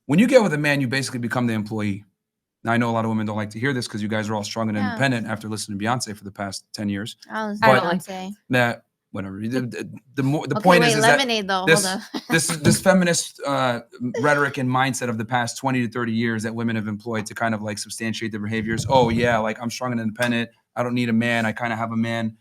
When you get with a man, you basically become the employee. Now, I know a lot of women don't like to hear this because you guys are all strong and independent after listening to Beyonce for the past 10 years. I But don't say that whatever. The point is lemonade, that though. this feminist rhetoric and mindset of the past 20 to 30 years that women have employed to kind of like substantiate their behaviors. Oh yeah, like I'm strong and independent. I don't need a man. I kind of have a man,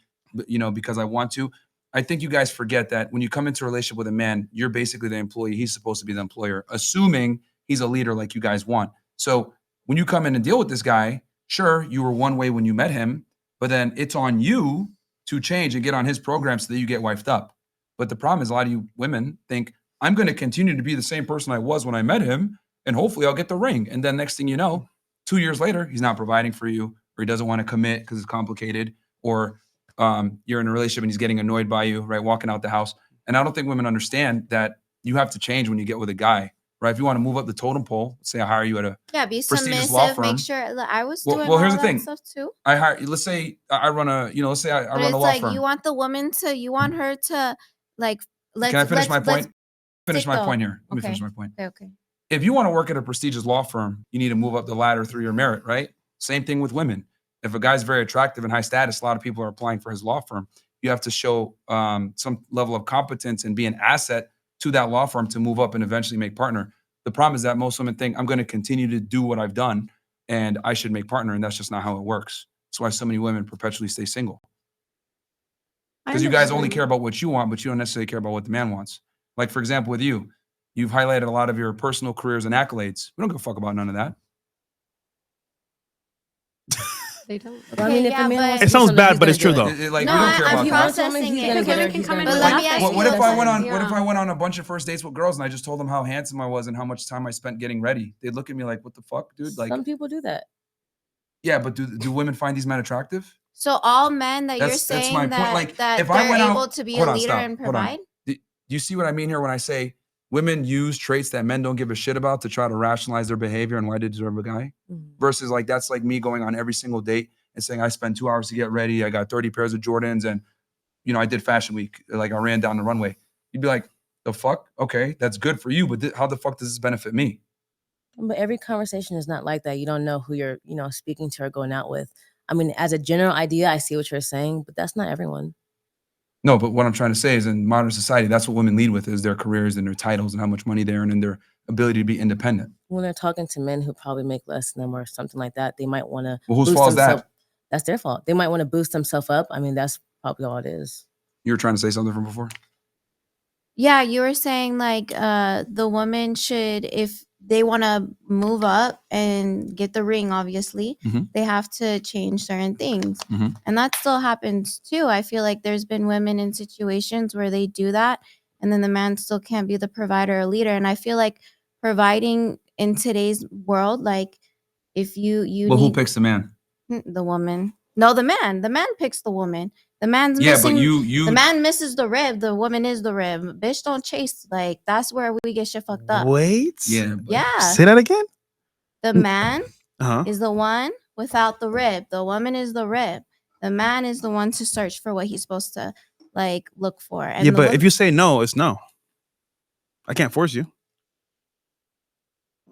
because I want to. I think you guys forget that when you come into a relationship with a man, you're basically the employee. He's supposed to be the employer, assuming he's a leader like you guys want. So when you come in and deal with this guy, sure, you were one way when you met him, but then it's on you to change and get on his program so that you get wifed up. But the problem is a lot of you women think, I'm going to continue to be the same person I was when I met him, and hopefully I'll get the ring. And then next thing you know, 2 years later, he's not providing for you, or he doesn't want to commit because it's complicated, or you're in a relationship and he's getting annoyed by you, right? Walking out the house. And I don't think women understand that you have to change when you get with a guy, right? If you want to move up the totem pole, say I hire you at a be prestigious law submissive. Firm. Make sure I was doing well, here's all the that thing. stuff too. I hire. Let's say I run a. Let's say I run a law like firm. You want the woman to. You want her to like. Can I finish my point? Finish my point here. Let me finish my point. Okay. If you want to work at a prestigious law firm, you need to move up the ladder through your merit, right? Same thing with women. If a guy's very attractive and high status, a lot of people are applying for his law firm. You have to show some level of competence and be an asset to that law firm to move up and eventually make partner. The problem is that most women think I'm going to continue to do what I've done and I should make partner, and that's just not how it works. That's why so many women perpetually stay single. Because you guys only care about what you want, but you don't necessarily care about what the man wants. Like, for example, with you, you've highlighted a lot of your personal careers and accolades. We don't give a fuck about none of that. They don't. I mean, if a man wants it sounds bad, but it's true though. We don't care about that. Processing it. Women can come in with What if I went on a bunch of first dates with girls and I just told them how handsome I was and how much time I spent getting ready? They'd look at me like, "What the fuck, dude?" Like, some people do that. Yeah, but do women find these men attractive? So all men that you're saying that's my that, point. Like, that if I they're went able out, to be a leader and provide? Do you see what I mean here when I say women use traits that men don't give a shit about to try to rationalize their behavior and why they deserve a guy? Versus like that's like me going on every single date and saying I spent 2 hours to get ready. I got 30 pairs of Jordans and, I did fashion week. Like I ran down the runway. You'd be like, the fuck? Okay, that's good for you. But how the fuck does this benefit me? But every conversation is not like that. You don't know who you're, speaking to or going out with. I mean, as a general idea, I see what you're saying, but that's not everyone. No, but what I'm trying to say is in modern society, that's what women lead with is their careers and their titles and how much money they earn and their ability to be independent. When they're talking to men who probably make less than them or something like that, they might want to. Well, whose fault is that? That's their fault. They might want to boost themselves up. I mean, that's probably all it is. You were trying to say something from before? Yeah, you were saying like the woman should, if they want to move up and get the ring, obviously, they have to change certain things. And that still happens too. I feel like there's been women in situations where they do that and then the man still can't be the provider or leader. And I feel like providing in today's world, like if you Well, who picks the man? The woman. No, the man. The man picks the woman. The man's missing. But the man misses the rib. The woman is the rib. Bitch, don't chase. Like that's where we get shit fucked up. Wait. Yeah. Say that again. The man is the one without the rib. The woman is the rib. The man is the one to search for what he's supposed to like look for. And but if you say no, it's no. I can't force you.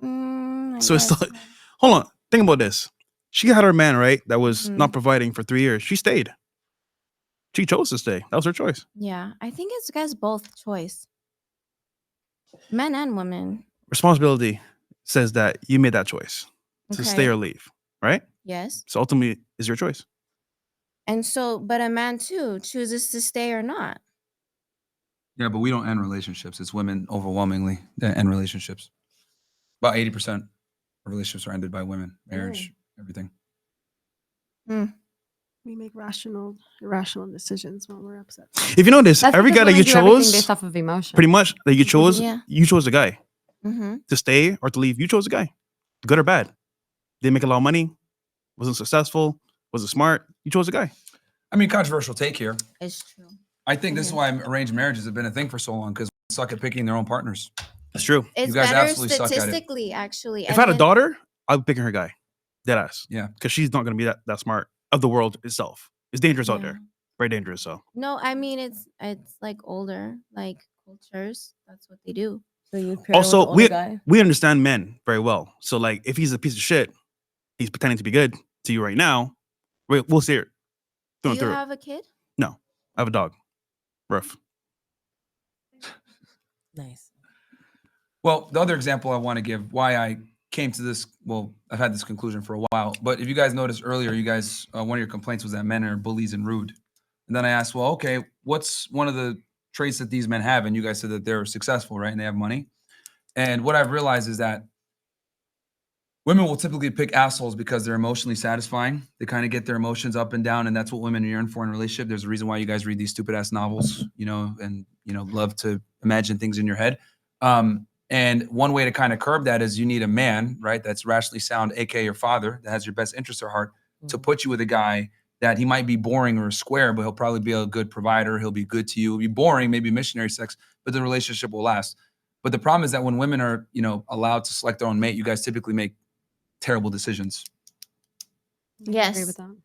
So it's like, hold on. Think about this. She had her man, right? That was not providing for 3 years. She stayed. She chose to stay. That was her choice. Yeah. I think it's guys both choice. Men and women. Responsibility says that you made that choice to stay or leave, right? Yes. So ultimately, it's your choice. And so, but a man too chooses to stay or not. Yeah, but we don't end relationships. It's women overwhelmingly that end relationships. About 80% of relationships are ended by women. Marriage, everything. We make irrational decisions when we're upset. If you notice, every guy that you chose, based off of emotion, pretty much that you chose, you chose a guy to stay or to leave. You chose a guy, good or bad. Didn't make a lot of money, wasn't successful, wasn't smart. You chose a guy. I mean, controversial take here. It's true. I think this is why arranged marriages have been a thing for so long because they suck at picking their own partners. That's true. It's you guys better absolutely statistically, suck at it. actually. If I had a daughter, I'd be picking her guy. Deadass. Yeah. Because she's not going to be that smart of the world itself. It's dangerous out there. Very dangerous. So. No, I mean, it's like older, like cultures. That's what they do. So you pair with Also, the older guy? we understand men very well. So like, if he's a piece of shit, he's pretending to be good to you right now. We'll see it. Do Through you and through. have a kid? No, I have a dog. Rough. Nice. Well, the other example I want to give why I came to this, well, I've had this conclusion for a while, but if you guys noticed earlier, you guys, one of your complaints was that men are bullies and rude. And then I asked, well, okay, what's one of the traits that these men have? And you guys said that they're successful, right? And they have money. And what I've realized is that women will typically pick assholes because they're emotionally satisfying. They kind of get their emotions up and down, and that's what women yearn for in a relationship. There's a reason why you guys read these stupid ass novels, and love to imagine things in your head. And one way to kind of curb that is you need a man, right? That's rationally sound, aka your father, that has your best interests at heart, to put you with a guy that he might be boring or a square, but he'll probably be a good provider. He'll be good to you. He'll be boring, maybe missionary sex, but the relationship will last. But the problem is that when women are, allowed to select their own mate, you guys typically make terrible decisions. I agree Yes. with that.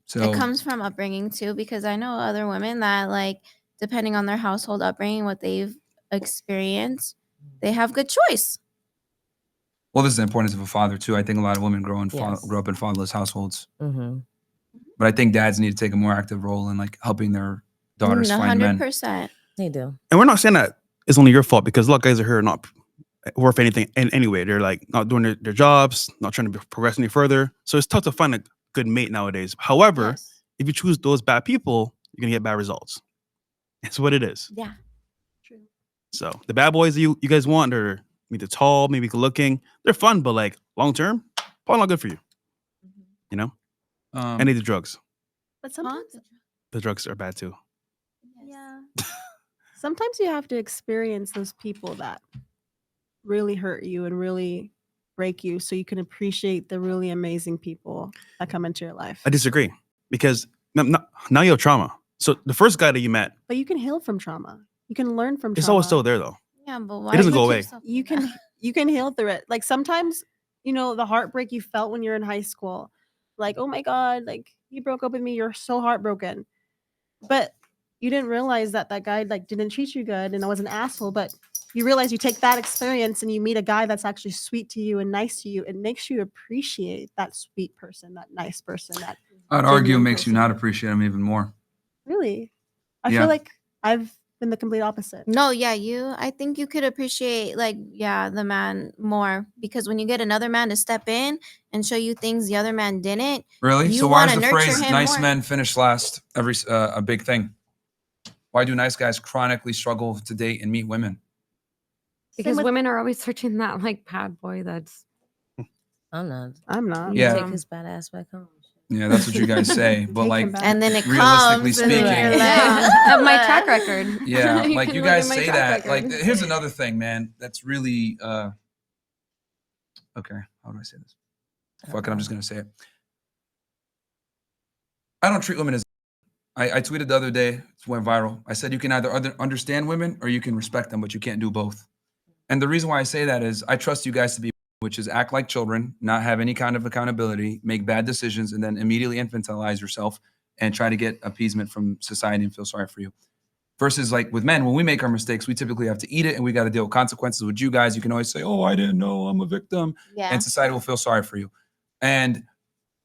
So It comes from upbringing too, because I know other women that, like, depending on their household upbringing, what they've experienced, they have good choice. well, this is the importance of a father too. I think a lot of women grow Yes. up in fatherless households, Mm-hmm. but I think dads need to take a more active role in like helping their daughters find men. 100%. They do. And we're not saying that it's only your fault, because a lot of guys are here not worth anything in any way. They're like not doing their jobs, not trying to progress any further. So it's tough to find a good mate nowadays. However, Yes. if you choose those bad people, you're gonna get bad results. It's what it is. Yeah. True. So the bad boys you guys want, they're maybe tall, maybe good looking. They're fun, but like long term, probably not good for you. You know? And the drugs. But sometimes, The drugs are bad too. yeah. Sometimes you have to experience those people that really hurt you and really break you so you can appreciate the really amazing people that come into your life. I disagree, because now you have trauma. So the first guy that you met, But you can heal from trauma. You can learn from trauma. it's always still there though. Yeah, but why? It doesn't do go keep away. something You back? can heal through it. Like sometimes, the heartbreak you felt when you're in high school, like, oh my God, like you broke up with me, you're so heartbroken. But you didn't realize that guy like didn't treat you good and I was an asshole. But you realize you take that experience and you meet a guy that's actually sweet to you and nice to you. It makes you appreciate that sweet person, that nice person. That I'd argue it genuine makes you person. not appreciate him even more. Really, I Yeah. feel like I've been the complete opposite. No, yeah, I think you could appreciate, like, yeah, the man more, because when you get another man to step in and show you things the other man didn't, Really? you So why is wanna the nurture phrase him "nice more. men finish last" a big thing? Why do nice guys chronically struggle to date and meet women? Because with- women are always searching that like bad boy that's I'm not. I'm not. Yeah. Take his bad ass back home. Yeah, that's what you guys say. But Take like, him back. and then it Realistically comes and then speaking- you're like, of my track record. yeah, like can you look at guys my say track that. Like, record. here's another thing, man. That's really okay. How do I say this? Fuck it, I'm just gonna say it. I don't treat women as. I tweeted the other day. It went viral. I said you can either understand women or you can respect them, but you can't do both. And the reason why I say that is I trust you guys to be, which is act like children, not have any kind of accountability, make bad decisions, and then immediately infantilize yourself and try to get appeasement from society and feel sorry for you. Versus like with men, when we make our mistakes, we typically have to eat it and we got to deal with consequences. With you guys, you can always say, "Oh, I didn't know, I'm a victim," yeah, and society will feel sorry for you. And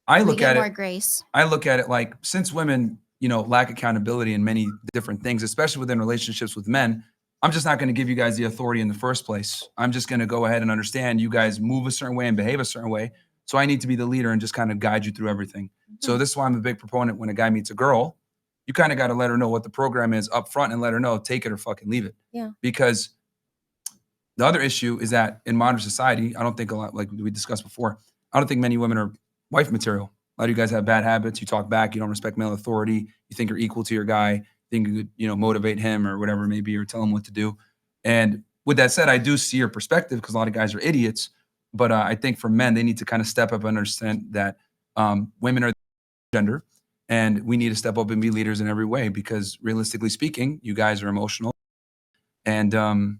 I we look get at more it. grace. I look at it like, since women, lack accountability in many different things, especially within relationships with men, I'm just not going to give you guys the authority in the first place. I'm just going to go ahead and understand you guys move a certain way and behave a certain way. So I need to be the leader and just kind of guide you through everything. So this is why I'm a big proponent. When a guy meets a girl, you kind of got to let her know what the program is up front and let her know, take it or fucking leave it. Yeah. Because the other issue is that in modern society, I don't think a lot, like we discussed before, I don't think many women are wife material. A lot of you guys have bad habits. You talk back. You don't respect male authority. You think you're equal to your guy. Think you could, motivate him or whatever it may be, or tell him what to do. And with that said, I do see your perspective because a lot of guys are idiots. But I think for men, they need to kind of step up and understand that women are gender, and we need to step up and be leaders in every way. Because realistically speaking, you guys are emotional and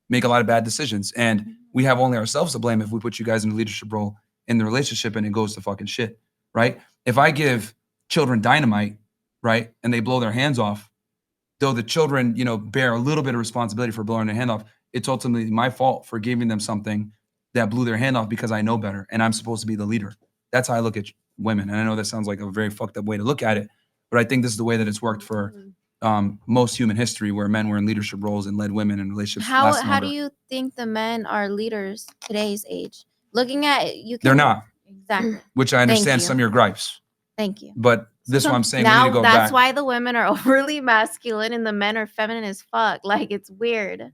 make a lot of bad decisions. And we have only ourselves to blame if we put you guys in a leadership role in the relationship and it goes to fucking shit. Right? If I give children dynamite, right, and they blow their hands off, though the children, bear a little bit of responsibility for blowing their hand off, it's ultimately my fault for giving them something that blew their hand off because I know better and I'm supposed to be the leader. That's how I look at women. And I know that sounds like a very fucked up way to look at it, but I think this is the way that it's worked for most human history, where men were in leadership roles and led women in relationships. How do you think the men are leaders today's age? Looking at you, They're not. Exactly. Which I understand you. some of your gripes, Thank you. but this is what I'm saying. We Now need to go that's back. why the women are overly masculine and the men are feminine as fuck. Like, it's weird.